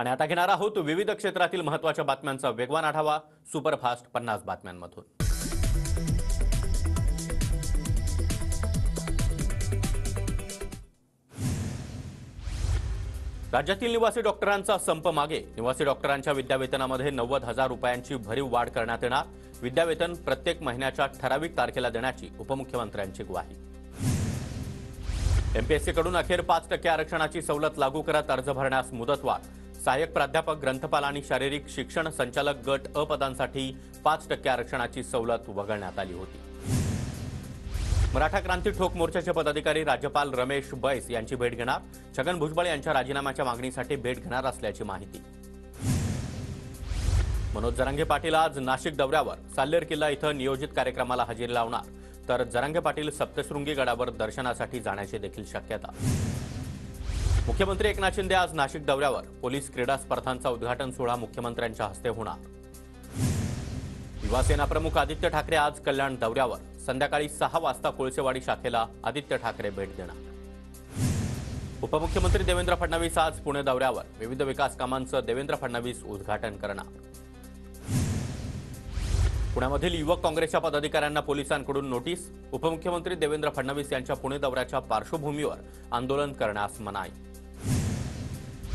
आणि आता घेणार आहोत विविध क्षेत्रातील महत्त्वाच्या बातम्यांचा वेगवान आढावा सुपरफास्ट 50 बातम्यांमधून। राज्यातील निवासी डॉक्टरांचा संप मागे। निवासी डॉक्टरांच्या विद्यावेतनामध्ये 90,000 रुपयांची भरीव वाढ करण्यात येणार। विद्यावेतन प्रत्येक महिन्याच्या ठराविक तारखेला देण्याची उपमुख्यमंत्र्यांची ग्वाही। एमपीएससी कडून अखेर 5% आरक्षणाची सवलत लागू करत अर्ज भरण्यास मुदतवाढ। सहाय्यक प्राध्यापक, ग्रंथपाल आणि शारीरिक शिक्षण संचालक गट अ पदांसाठी 5% आरक्षणाची सवलत वगळण्यात आली होती। मराठा क्रांती ठोक मोर्चाचे पदाधिकारी राज्यपाल रमेश बैस यांची भेट घेणार। छगन भुजबळ यांच्या राजीनाम्याच्या मागणीसाठी भेट घेणार असल्याची माहिती। मनोज जरांगे पाटील आज नाशिक दौऱ्यावर। साल्हेर किल्ला इथं नियोजित कार्यक्रमाला हजेरी लावणार, तर जरांगे पाटील सप्तशृंगी गडावर दर्शनासाठी जाण्याची देखील शक्यता। मुख्यमंत्री एकनाथ शिंदे आज नाशिक दौऱ्यावर। पोलीस क्रीडा स्पर्धांचा उद्घाटन सोहळा मुख्यमंत्र्यांच्या हस्ते होणार। युवासेना प्रमुख आदित्य ठाकरे आज कल्याण दौऱ्यावर। संध्याकाळी 6 वाजता कोळसेवाडी शाखेला आदित्य ठाकरे भेट देणार। उपमुख्यमंत्री देवेंद्र फडणवीस आज पुणे दौऱ्यावर। विविध विकास कामांचं देवेंद्र फडणवीस उद्घाटन करणार। पुण्यामधील युवक काँग्रेसच्या पदाधिकाऱ्यांना पोलिसांकडून नोटीस। उपमुख्यमंत्री देवेंद्र फडणवीस यांच्या पुणे दौऱ्याच्या पार्श्वभूमीवर आंदोलन करण्यास मनाई।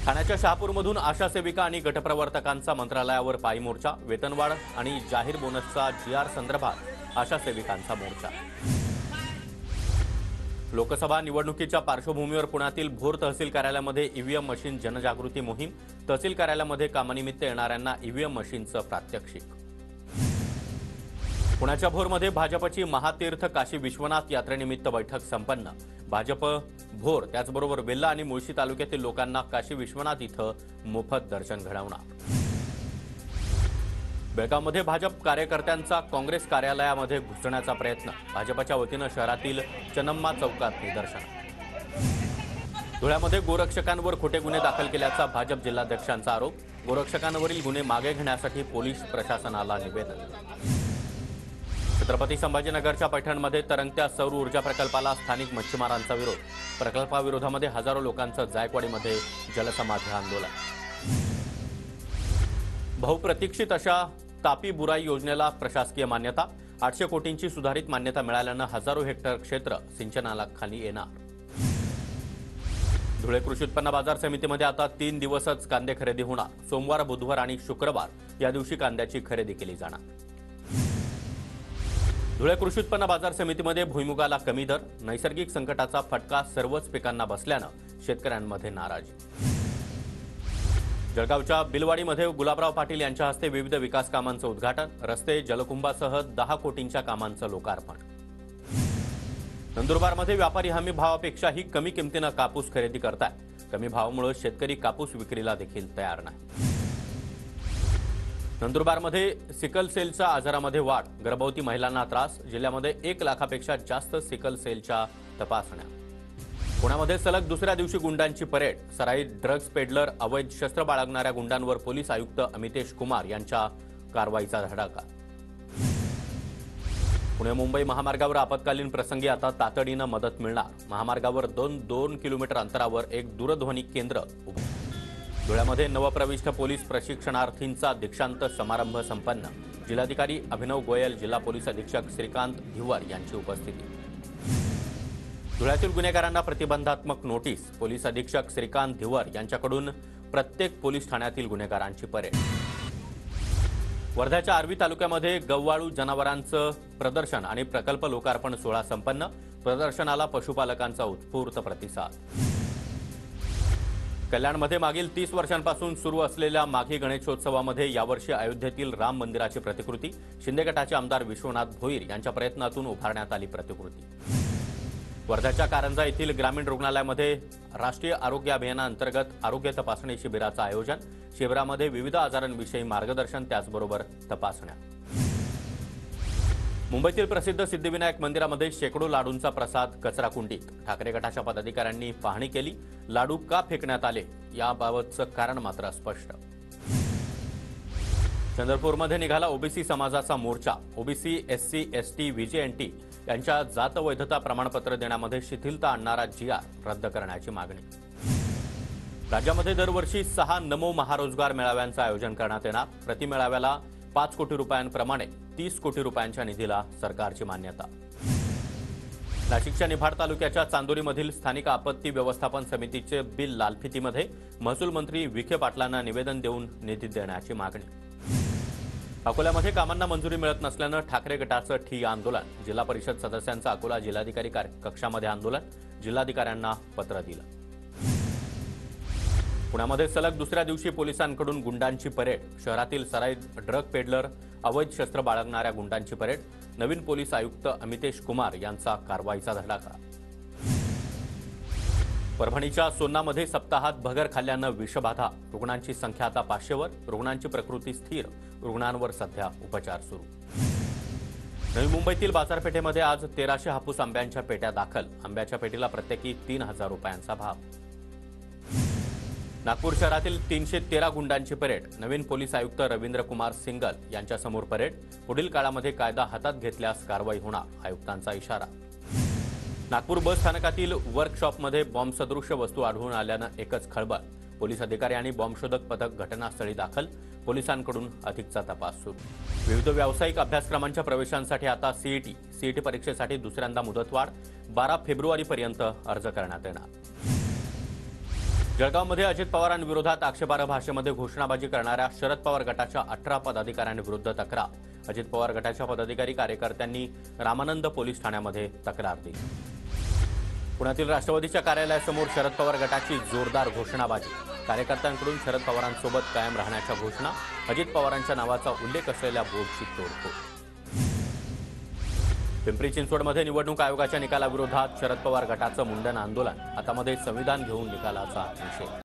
ठाण्याच्या शहापूरमधून आशा सेविका आणि गटप्रवर्तकांचा मंत्रालयावर पायी मोर्चा। वेतनवाढ आणि जाहीर बोनसचा जीआर संदर्भात आशा सेविकांचा मोर्चा। लोकसभा निवडणुकीच्या पार्श्वभूमीवर पुण्यातील भोर तहसील कार्यालयामध्ये ईव्हीएम मशीन जनजागृती मोहीम। तहसील कार्यालयामध्ये कामानिमित्त येणाऱ्यांना ईव्हीएम मशीनचं प्रात्यक्षिक। पुण्याच्या भोरमध्ये भाजपची महातीर्थ काशी विश्वनाथ यात्रेनिमित्त बैठक संपन्न। भाजप भोर त्याचबरोबर वेल्हा आणि मुळशी तालुक्यातील लोकांना काशी विश्वनाथ इथं मोफत दर्शन घडवणार। बेळगावमध्ये भाजप कार्यकर्त्यांचा काँग्रेस कार्यालयामध्ये घुसण्याचा प्रयत्न। भाजपच्या वतीनं शहरातील चन्नम्मा चौकात निदर्शन। धुळ्यामध्ये गोरक्षकांवर खोटे गुन्हे दाखल केल्याचा भाजप जिल्हाध्यक्षांचा आरोप। गोरक्षकांवरील गुन्हे मागे घेण्यासाठी पोलीस प्रशासनाला निवेदन। छत्रपती संभाजीनगरच्या पैठणमध्ये तरंगत्या सौर ऊर्जा प्रकल्पाला स्थानिक मच्छीमारांचा विरोध। प्रकल्पाविरोधामध्ये हजारो लोकांचं जायकवाडीमध्ये जलसमाधी आंदोलन। बहुप्रतीक्षित अशा तापी बुराई योजनेला प्रशासकीय मान्यता। 800 कोटींची सुधारित मान्यता मिळाल्यानं हजारो हेक्टर क्षेत्र सिंचनाला खाली येणार। धुळे कृषी उत्पन्न बाजार समितीमध्ये आता 3 दिवसच कांदे खरेदी होणार। सोमवार, बुधवार आणि शुक्रवार या दिवशी कांद्याची खरेदी केली जाणार। धुळे कृषी उत्पन्न बाजार समितीमध्ये भुईमुगाला कमी दर। नैसर्गिक संकटाचा फटका सर्वच पिकांना बसल्यानं शेतकऱ्यांमध्ये नाराजी। जळगावच्या बिलवाडीमध्ये गुलाबराव पाटील यांच्या हस्ते विविध विकास कामांचं उद्घाटन। रस्ते, जलकुंभासह 10 कोटींच्या कामांचं लोकार्पण। नंदुरबारमध्ये व्यापारी हमी भावापेक्षाही कमी किमतीनं कापूस खरेदी करतायत। कमी भावामुळे शेतकरी कापूस विक्रीला देखील तयार नाही। नंदुरबारमध्ये सिकल सेलच्या आजारामध्ये वाढ। गर्भवती महिलांना त्रास। जिल्ह्यामध्ये 1 लाखापेक्षा जास्त सिकल सेलच्या तपासण्या। पुण्यामध्ये सलग दुसऱ्या दिवशी गुंडांची परेड। सराईत ड्रग्ज पेडलर, अवैध शस्त्र बाळगणाऱ्या गुंडांवर पोलीस आयुक्त अमितेश कुमार यांच्या कारवाईचा धडाका। पुणे मुंबई महामार्गावर आपत्कालीन प्रसंगी आता तातडीनं मदत मिळणार। महामार्गावर 2 किलोमीटर अंतरावर एक दूरध्वनी केंद्र उभं। धुळ्यामध्ये नवप्रविष्ट पोलीस प्रशिक्षणार्थींचा दीक्षांत समारंभ संपन्न। जिल्हाधिकारी अभिनव गोयल, जिल्हा पोलीस अधीक्षक श्रीकांत धिवर यांची उपस्थिती। धुळ्यातील गुन्हेगारांना प्रतिबंधात्मक नोटीस। पोलीस अधीक्षक श्रीकांत धिवर यांच्याकडून प्रत्येक पोलीस ठाण्यातील गुन्हेगारांची परेड। वर्ध्याच्या आर्वी तालुक्यामध्ये गव्वाळू जनावरांचं प्रदर्शन आणि प्रकल्प लोकार्पण सोहळा संपन्न। प्रदर्शनाला पशुपालकांचा उत्स्फूर्त प्रतिसाद। कल्याणमध्ये मागील 30 वर्षांपासून सुरू असलेल्या माघी गणेशोत्सवामध्ये यावर्षी अयोध्येतील राम मंदिराची प्रतिकृती। शिंदे गटाचे आमदार विश्वनाथ भोईर यांच्या प्रयत्नातून उभारण्यात आली प्रतिकृती। वर्ध्याच्या कारंजा येथील ग्रामीण रुग्णालयामध्ये राष्ट्रीय आरोग्य अभियानाअंतर्गत आरोग्य तपासणी शिबिराचं आयोजन। शिबिरामध्ये विविध आजारांविषयी मार्गदर्शन, त्याचबरोबर तपासण्या। मुंबईतील प्रसिद्ध सिद्धिविनायक मंदिरामध्ये शेकडो लाडूंचा प्रसाद कचराकुंडीत। ठाकरे गटाच्या पदाधिकाऱ्यांनी पाहणी केली। लाडू का फेकण्यात आले याबाबतचं कारण मात्र स्पष्ट। चंद्रपूरमध्ये निघाला ओबीसी समाजाचा मोर्चा। ओबीसी, एससी, एसटी, व्हीजेएनटी यांच्या जात वैधता प्रमाणपत्र देण्यामध्ये शिथिलता आणणारा जीआर रद्द करण्याची मागणी। राज्यामध्ये दरवर्षी 6 नमो महारोजगार मेळाव्यांचं आयोजन करण्यात येणार। प्रति मेळाव्याला 5 कोटी रुपयांप्रमाणे 30 कोटी रुपयांच्या निधीला सरकारची मान्यता। नाशिकच्या निफाड तालुक्याच्या चांदोरीमधील स्थानिक आपत्ती व्यवस्थापन समितीचे बिल लालफितीमध्ये महसूल मंत्री विखे पाटलांना निवेदन देऊन निधी देण्याची मागणी। अकोल्यामध्ये कामांना मंजुरी मिळत नसल्यानं ठाकरे गटाचं ठिय्या आंदोलन। जिल्हा परिषद सदस्यांचं अकोला जिल्हाधिकारी कक्षामध्ये आंदोलन। जिल्हाधिकाऱ्यांना पत्र दिलं। पुण्यामध्ये सलग दुसऱ्या दिवशी पोलिसांकडून गुंडांची परेड। शहरातील सराईत ड्रग पेडलर, अवैध शस्त्र बाळगणाऱ्या गुंडांची परेड। नवीन पोलीस आयुक्त अमितेश कुमार यांचा कारवाईचा धडाका। परभणीच्या सोन्नामध्ये सप्ताहात भगर खाल्ल्यानं विषबाधा। रुग्णांची संख्या आता 500वर। रुग्णांची प्रकृती स्थिर। रुग्णांवर सध्या उपचार सुरू। नवी मुंबईतील बाजारपेठेमध्ये आज 1300 हापूस आंब्यांच्या पेट्या दाखल। आंब्याच्या पेटीला प्रत्येकी 3000 रुपयांचा भाव। नागपूर शहरातील 313 गुंडांची परेड। नवीन पोलीस आयुक्त रवींद्र कुमार सिंगल यांच्यासमोर परेड। पुढील काळामध्ये कायदा हातात घेतल्यास कारवाई होणार, आयुक्तांचा इशारा। नागपूर बस स्थानकातील वर्कशॉपमध्ये बॉम्बसदृश वस्तू आढळून आल्यानं एकच खळबळ। पोलीस अधिकारी आणि बॉम्बशोधक पथक घटनास्थळी दाखल। पोलिसांकडून अधिकचा तपास सुरू। विविध व्यावसायिक अभ्यासक्रमांच्या प्रवेशांसाठी आता सीईटी परीक्षेसाठी दुसऱ्यांदा मुदतवाढ। 12 फेब्रुवारीपर्यंत अर्ज करण्यात येणार। जळगावमध्ये अजित पवारांविरोधात आक्षेपार्ह भाषेमध्ये घोषणाबाजी करणाऱ्या शरद पवार गटाच्या 18 पदाधिकाऱ्यांविरुद्ध तक्रार। अजित पवार गटाच्या पदाधिकारी कार्यकर्त्यांनी रामानंद पोलीस ठाण्यामध्ये तक्रार दिली। पुण्यातील राष्ट्रवादीच्या कार्यालयासमोर शरद पवार गटाची जोरदार घोषणाबाजी। कार्यकर्त्यांकडून शरद पवारांसोबत कायम राहण्याच्या घोषणा। अजित पवारांच्या नावाचा उल्लेख असलेल्या बोर्डची तोडफोड। पिंपरी चिंचवडमध्ये निवडणूक आयोगाच्या निकालाविरोधात शरद पवार गटाचं मुंडन आंदोलन। हातामध्ये संविधान घेऊन निकालाचा निषेध।